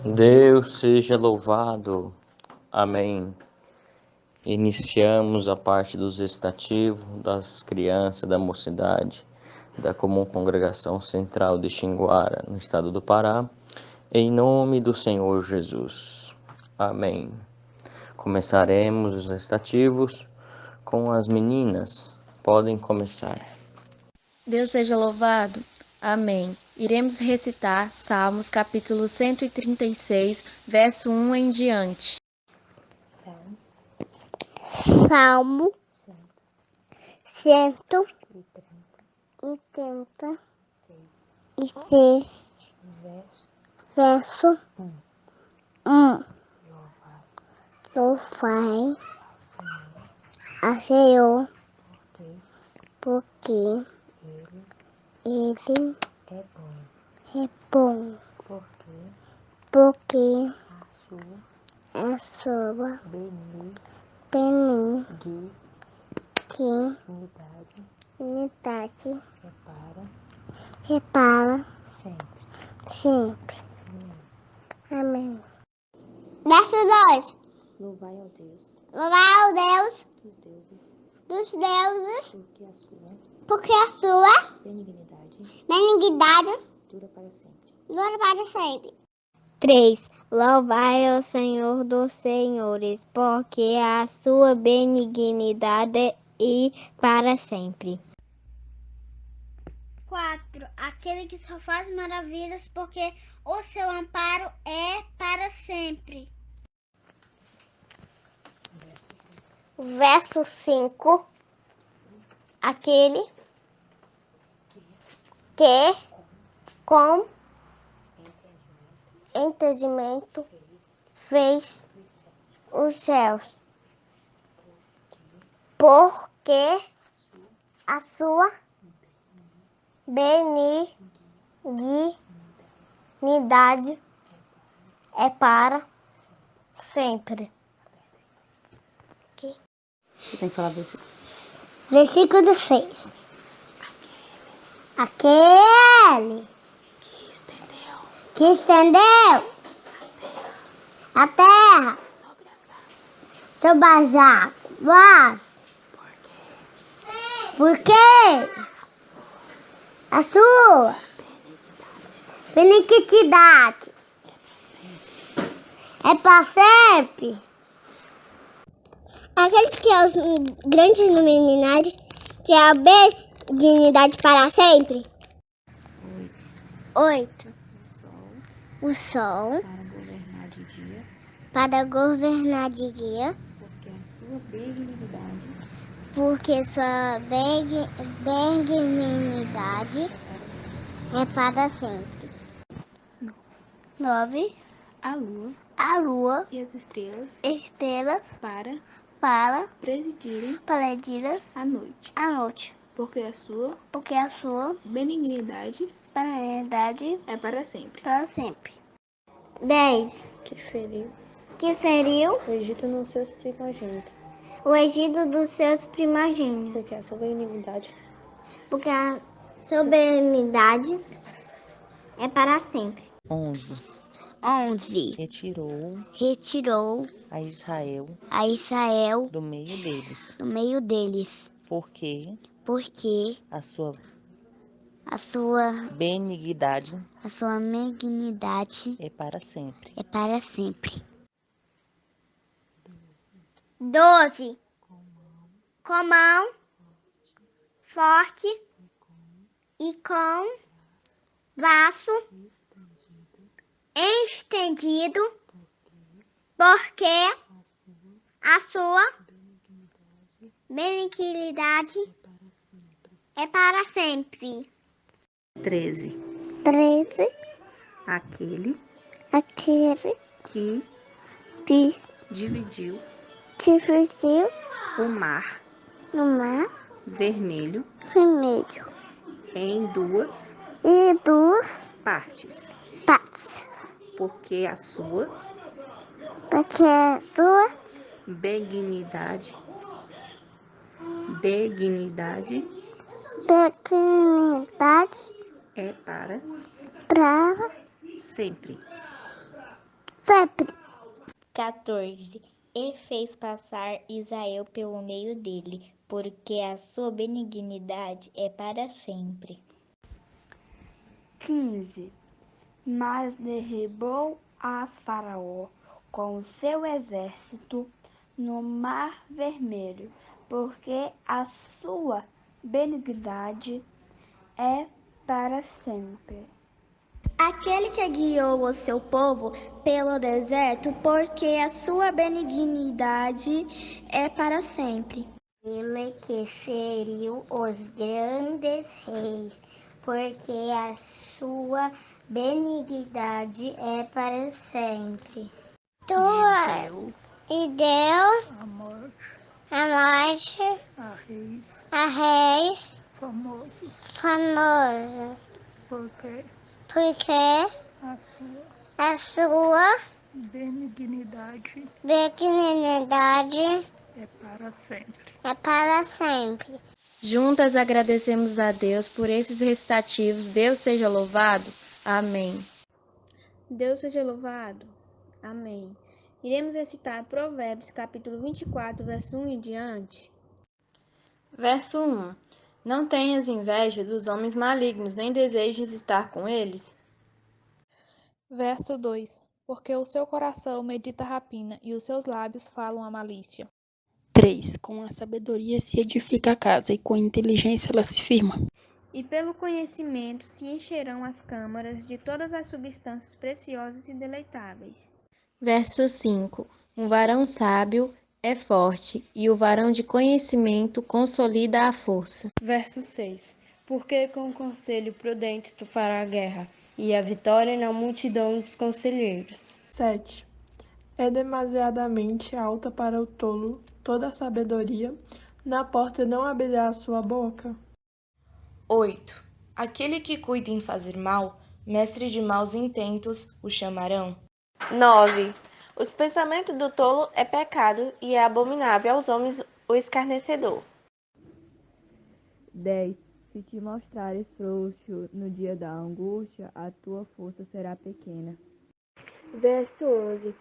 Deus seja louvado. Amém. Iniciamos a parte dos estativos das crianças da mocidade da Comum Congregação Central de Xinguara, no estado do Pará, em nome do Senhor Jesus. Amém. Começaremos os estativos com as meninas. Podem começar. Deus seja louvado. Amém. Iremos recitar Salmos capítulo 136, verso 1 em diante. Salmo 136, verso 1. Louvai a Senhor, porque Ele é bom, porque a sua benignidade repara sempre. Amém. Verso 2. Louvai ao Deus Dos deuses, porque a sua benignidade dura para sempre. 3. Louvai ao Senhor dos senhores, porque a sua benignidade é para sempre. 4. Aquele que só faz maravilhas, porque o seu amparo é para sempre. Verso 5. Aquele que com entendimento fez os céus, porque a sua benignidade é para sempre. Você tem que falar versículo. Versículo 6. Aquele que estendeu a terra sobre as águas, porque a sua benignidade é para sempre. Aqueles que são os grandes luminares, que é a benignidade para sempre. 8. O sol para governar de dia, porque sua benignidade é para sempre. 9. A lua E as estrelas estrelas para para presidirem a noite, porque a sua benignidade é para sempre. 10. Que feriu O Egito nos seus primogênitos, o Egito dos seus primogênitos, porque a sua benignidade porque a soberanidade é para sempre. 11. 11. Retirou A Israel a Israel do meio deles, do meio deles, porque porque a sua a sua benignidade benignidade é para sempre. é para sempre. 12. Com mão forte e com braço estendido, porque a sua benignidade é para sempre. 13. 13. Aquele Aquele que que dividiu dividiu o mar no mar vermelho vermelho em duas e duas partes, partes, porque a sua porque a sua benignidade benignidade é para para sempre. sempre. 14. E fez passar Israel pelo meio dele, porque a sua benignidade é para sempre. 15. Mas derribou a Faraó com o seu exército no Mar Vermelho, porque a sua benignidade é para sempre. Aquele que guiou o seu povo pelo deserto, porque a sua benignidade é para sempre. Ele que feriu os grandes reis, porque a sua benignidade é para sempre. E deu a morte a reis famosos, porque a sua benignidade é para sempre. Juntas agradecemos a Deus por esses recitativos. Deus seja louvado. Amém. Deus seja louvado. Amém. Iremos recitar Provérbios, capítulo 24, verso 1 em diante. Verso 1. Não tenhas inveja dos homens malignos, nem desejes estar com eles. Verso 2. Porque o seu coração medita a rapina e os seus lábios falam a malícia. 3. Com a sabedoria se edifica a casa e com a inteligência ela se firma. E pelo conhecimento se encherão as câmaras de todas as substâncias preciosas e deleitáveis. Verso 5. Um varão sábio é forte, e o varão de conhecimento consolida a força. Verso 6. Porque com conselho prudente tu farás a guerra, e a vitória na multidão dos conselheiros. 7. É demasiadamente alta para o tolo toda a sabedoria, na porta não abrirá a sua boca. 8. Aquele que cuida em fazer mal, mestre de maus intentos, o chamarão. 9. Os pensamentos do tolo é pecado e é abominável aos homens o escarnecedor. 10. Se te mostrares frouxo no dia da angústia, a tua força será pequena. Verso 11.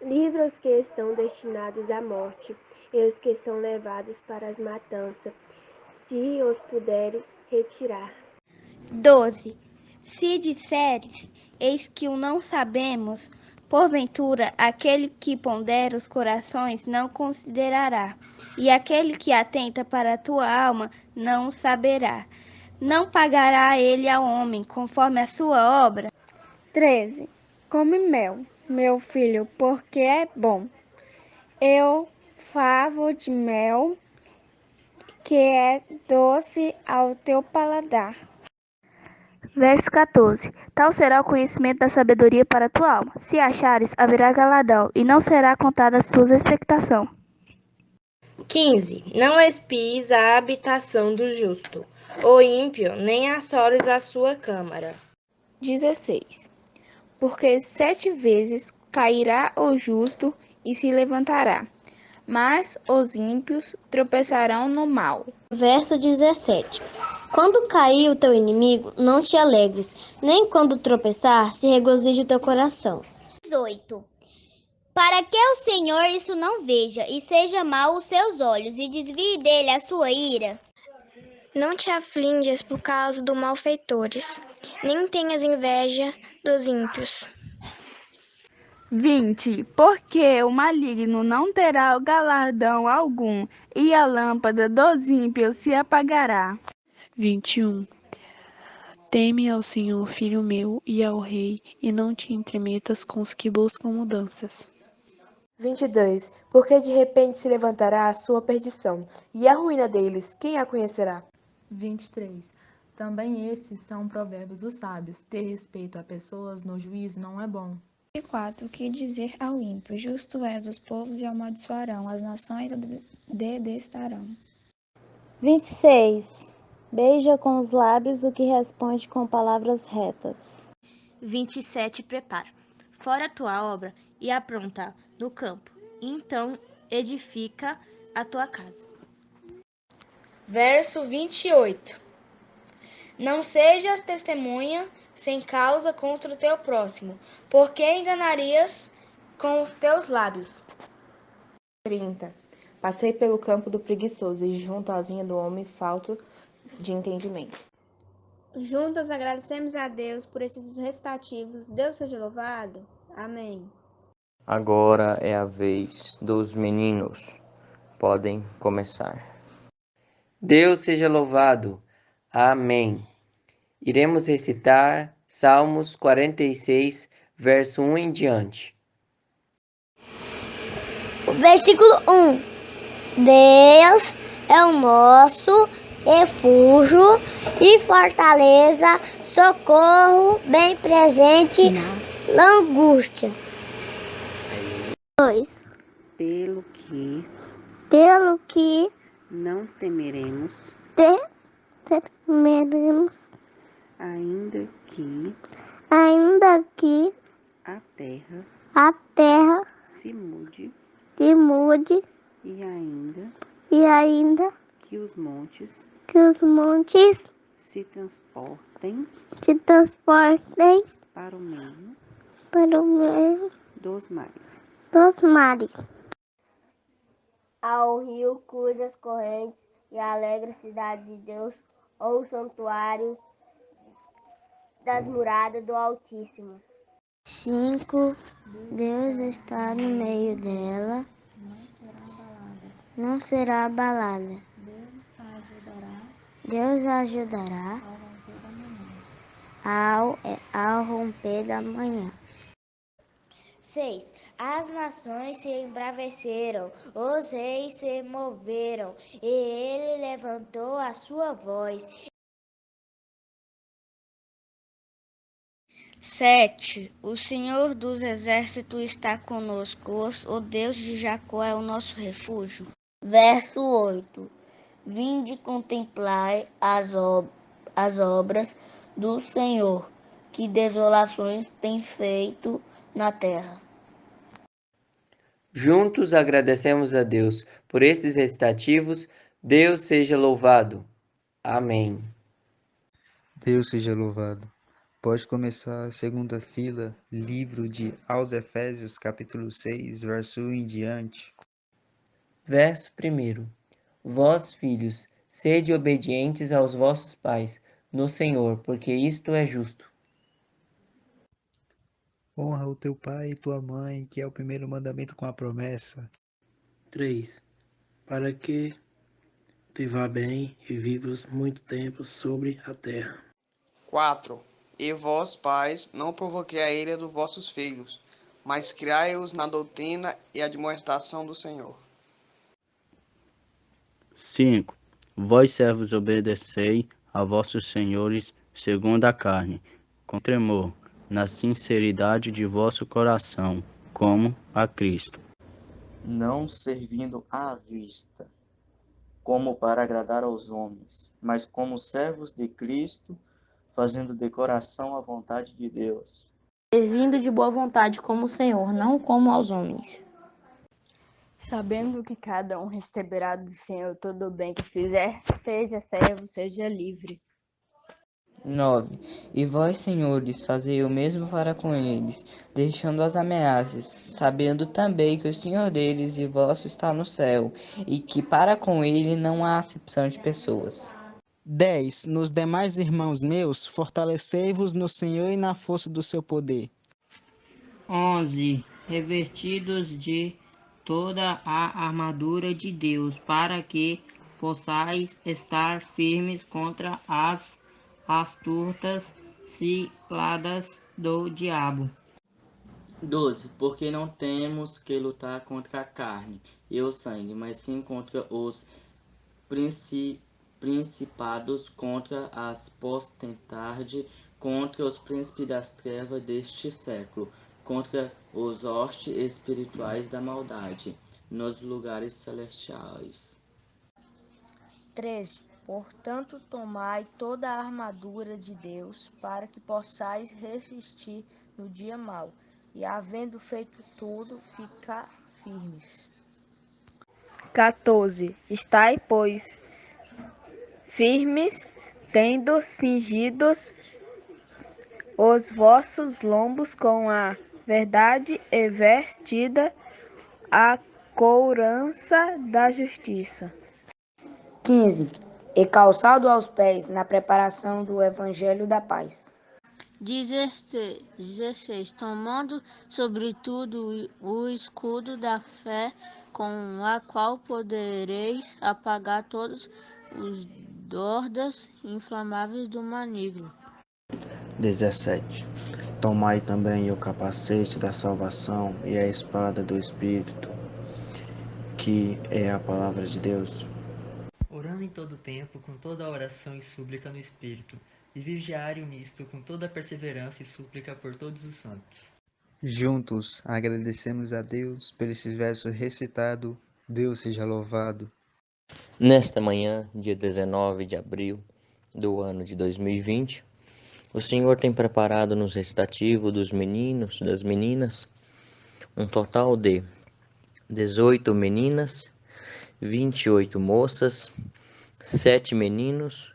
Livra os que estão destinados à morte, e os que são levados para as matanças, se os puderes retirar. 12. Se disseres, eis que o não sabemos, porventura aquele que pondera os corações não considerará, e aquele que atenta para a tua alma não saberá. Não pagará ele ao homem conforme a sua obra. 13. Come mel, meu filho, porque é bom. Eu favo de mel, que é doce ao teu paladar. Verso 14. Tal será o conhecimento da sabedoria para a tua alma. Se achares, haverá galardão, e não será contada as tuas expectações. 15. Não espies a habitação do justo, o ímpio, nem assores a sua câmara. 16. Porque 7 vezes cairá o justo e se levantará, mas os ímpios tropeçarão no mal. Verso 17. Quando cair o teu inimigo, não te alegres, nem quando tropeçar, se regozije o teu coração. 18. Para que o Senhor isso não veja, e seja mau os seus olhos, e desvie dele a sua ira. Não te aflinjas por causa dos malfeitores, nem tenhas inveja dos ímpios. 20. Porque o maligno não terá galardão algum, e a lâmpada dos ímpios se apagará. 21. Teme ao Senhor, filho meu, e ao rei, e não te entremetas com os que buscam mudanças. 22. Porque de repente se levantará a sua perdição, e a ruína deles, quem a conhecerá? 23. Também estes são provérbios dos sábios. Ter respeito a pessoas no juízo não é bom. 24. Que dizer ao ímpio? Justo és os povos e amaldiçoarão, as nações o detestarão. 26. Beija com os lábios o que responde com palavras retas. 27. Prepara, fora a tua obra e apronta no campo, então edifica a tua casa. Verso 28. Não sejas testemunha sem causa contra o teu próximo. Por que enganarias com os teus lábios? 30. Passei pelo campo do preguiçoso e junto à vinha do homem falto de entendimento. Juntas agradecemos a Deus por esses recitativos. Deus seja louvado. Amém. Agora é a vez dos meninos. Podem começar. Deus seja louvado. Amém. Iremos recitar Salmos 46, verso 1 em diante. Versículo 1. Deus é o nosso refúgio e fortaleza, socorro bem presente na angústia. 2. Pelo que não temeremos, ainda que a terra se mude e ainda que os montes se transportem para o meio dos mares. Ao rio cujas correntes e a alegre cidade de Deus, ou o santuário das muradas do Altíssimo. 5. Deus está no meio dela, não será abalada. Deus a ajudará ao romper da manhã. 6. As nações se embraveceram, os reis se moveram, e ele levantou a sua voz. 7. O Senhor dos exércitos está conosco, o Deus de Jacó é o nosso refúgio. Verso 8. Vinde contemplar as obras do Senhor, que desolações tem feito na terra. Juntos agradecemos a Deus por esses recitativos. Deus seja louvado. Amém. Deus seja louvado. Pode começar a segunda fila, livro de aos Efésios, capítulo 6, verso 1 em diante. Verso 1. Vós, filhos, sede obedientes aos vossos pais, no Senhor, porque isto é justo. Honra o teu pai e tua mãe, que é o primeiro mandamento com a promessa. 3. Para que te vá bem e vivas muito tempo sobre a terra. 4. E vós, pais, não provoquei a ira dos vossos filhos, mas criai-os na doutrina e admoestação do Senhor. 5. Vós, servos, obedecei a vossos senhores segundo a carne, com tremor, na sinceridade de vosso coração, como a Cristo. Não servindo à vista, como para agradar aos homens, mas como servos de Cristo, fazendo de coração a vontade de Deus. Servindo de boa vontade como o Senhor, não como aos homens. Sabendo que cada um receberá do Senhor todo o bem que fizer, seja servo, seja livre. 9. E vós, senhores, fazei o mesmo para com eles, deixando as ameaças, sabendo também que o Senhor deles e vosso está no céu, e que para com ele não há acepção de pessoas. 10. Nos demais irmãos meus, fortalecei-vos no Senhor e na força do seu poder. 11. Revestidos de toda a armadura de Deus, para que possais estar firmes contra as astutas ciladas do diabo. 12. Porque não temos que lutar contra a carne e o sangue, mas sim contra os principados, contra as potestades, contra os príncipes das trevas deste século, contra os hostes espirituais da maldade nos lugares celestiais. 13. Portanto, tomai toda a armadura de Deus, para que possais resistir no dia mau, e havendo feito tudo, ficar firmes. 14. Estai, pois, firmes, tendo cingidos os vossos lombos com a verdade e vestida a couraça da justiça. 15. E calçado aos pés na preparação do evangelho da paz. 16. Tomando sobretudo o escudo da fé, com a qual podereis apagar todos os dardos inflamáveis do maligno. 17. Tomai também o capacete da salvação e a espada do Espírito, que é a palavra de Deus. Orando em todo tempo, com toda a oração e súplica no Espírito, e vigiário nisto com toda a perseverança e súplica por todos os santos. Juntos, agradecemos a Deus por esse verso recitado. Deus seja louvado. Nesta manhã, dia 19 de abril do ano de 2020, o Senhor tem preparado nos recitativos dos meninos, das meninas, um total de 18 meninas, 28 moças, 7 meninos,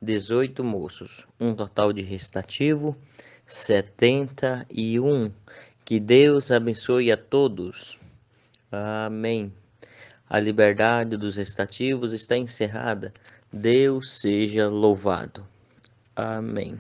18 moços, um total de recitativo 71. Que Deus abençoe a todos. Amém. A liberdade dos recitativos está encerrada. Deus seja louvado. Amém.